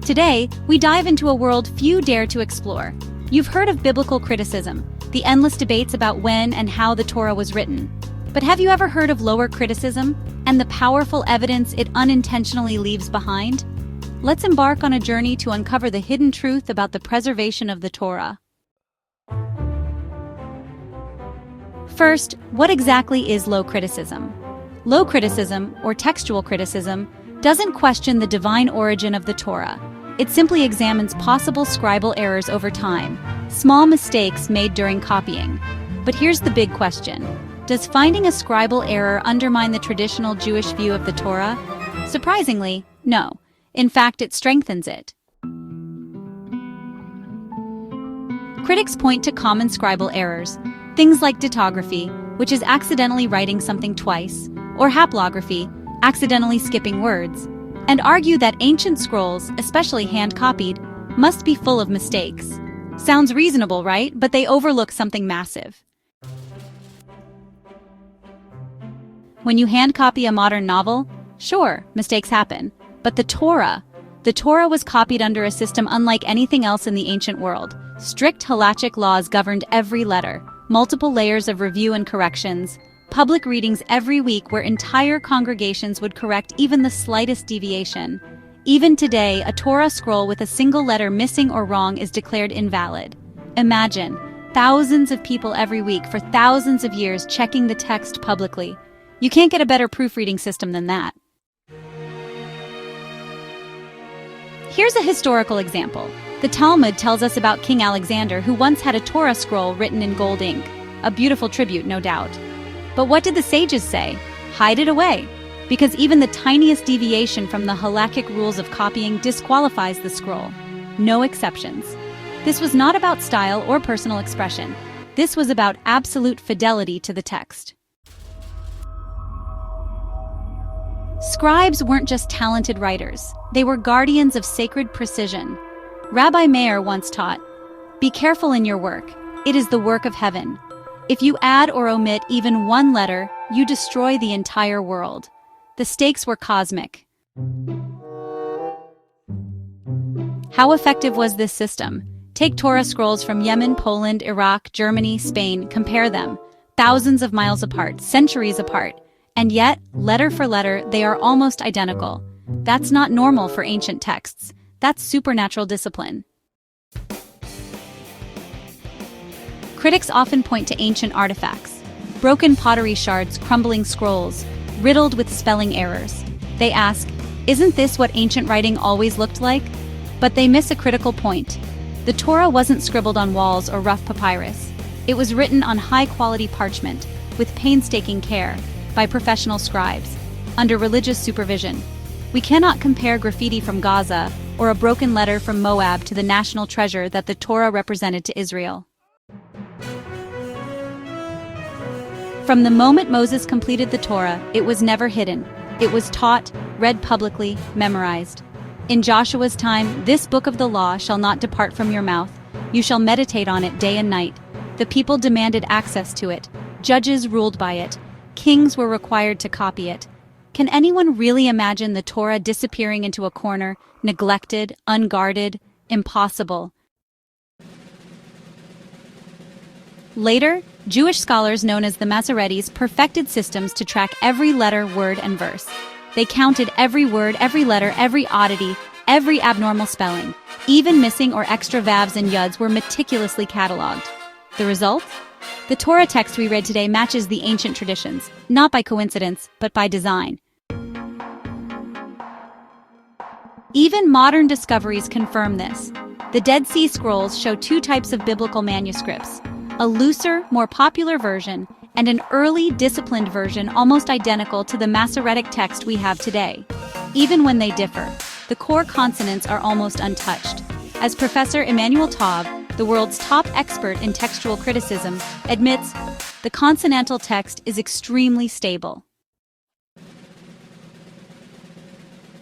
Today, we dive into a world few dare to explore. You've heard of biblical criticism, the endless debates about when and how the Torah was written. But have you ever heard of lower criticism and the powerful evidence it unintentionally leaves behind? Let's embark on a journey to uncover the hidden truth about the preservation of the Torah. First, what exactly is low criticism? Low criticism, or textual criticism, doesn't question the divine origin of the Torah. It simply examines possible scribal errors over time, small mistakes made during copying. But here's the big question. Does finding a scribal error undermine the traditional Jewish view of the Torah? Surprisingly, no. In fact, it strengthens it. Critics point to common scribal errors, things like dittography, which is accidentally writing something twice, or haplography, accidentally skipping words, and argue that ancient scrolls, especially hand-copied, must be full of mistakes. Sounds reasonable, right? But they overlook something massive. When you hand-copy a modern novel, sure, mistakes happen. But the Torah was copied under a system unlike anything else in the ancient world. Strict halachic laws governed every letter, multiple layers of review and corrections, public readings every week where entire congregations would correct even the slightest deviation. Even today, a Torah scroll with a single letter missing or wrong is declared invalid. Imagine, thousands of people every week for thousands of years checking the text publicly. You can't get a better proofreading system than that. Here's a historical example. The Talmud tells us about King Alexander, who once had a Torah scroll written in gold ink. A beautiful tribute, no doubt. But what did the sages say? Hide it away, because even the tiniest deviation from the halachic rules of copying disqualifies the scroll. No exceptions. This was not about style or personal expression. This was about absolute fidelity to the text. Scribes weren't just talented writers. They were guardians of sacred precision. Rabbi Meir once taught, "Be careful in your work. It is the work of heaven. If you add or omit even one letter, you destroy the entire world." The stakes were cosmic. How effective was this system? Take Torah scrolls from Yemen, Poland, Iraq, Germany, Spain, compare them. Thousands of miles apart, centuries apart. And yet, letter for letter, they are almost identical. That's not normal for ancient texts. That's supernatural discipline. Critics often point to ancient artifacts, broken pottery shards, crumbling scrolls, riddled with spelling errors. They ask, isn't this what ancient writing always looked like? But they miss a critical point. The Torah wasn't scribbled on walls or rough papyrus. It was written on high-quality parchment, with painstaking care, by professional scribes, under religious supervision. We cannot compare graffiti from Gaza or a broken letter from Moab to the national treasure that the Torah represented to Israel. From the moment Moses completed the Torah, it was never hidden. It was taught, read publicly, memorized. In Joshua's time, this book of the law shall not depart from your mouth. You shall meditate on it day and night. The people demanded access to it. Judges ruled by it. Kings were required to copy it. Can anyone really imagine the Torah disappearing into a corner, neglected, unguarded? Impossible. Later, Jewish scholars known as the Masoretes perfected systems to track every letter, word, and verse. They counted every word, every letter, every oddity, every abnormal spelling. Even missing or extra vavs and yuds were meticulously cataloged. The result? The Torah text we read today matches the ancient traditions, not by coincidence, but by design. Even modern discoveries confirm this. The Dead Sea Scrolls show two types of biblical manuscripts: a looser, more popular version, and an early, disciplined version almost identical to the Masoretic text we have today. Even when they differ, the core consonants are almost untouched. As Professor Emmanuel Taub, the world's top expert in textual criticism, admits, the consonantal text is extremely stable.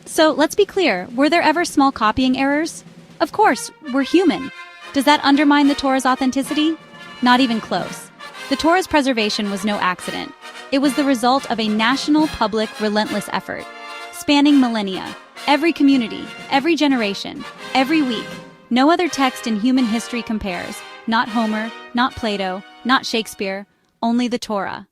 So let's be clear, were there ever small copying errors? Of course, we're human. Does that undermine the Torah's authenticity? Not even close. The Torah's preservation was no accident. It was the result of a national, public, relentless effort. Spanning millennia, Every community, every generation, every week. No other text in human history compares. Not Homer, not Plato, not Shakespeare, only the Torah.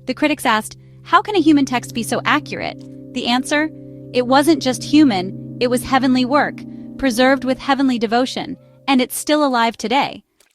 The critics asked, how can a human text be so accurate? The answer? It wasn't just human, it was heavenly work, preserved with heavenly devotion, and it's still alive today.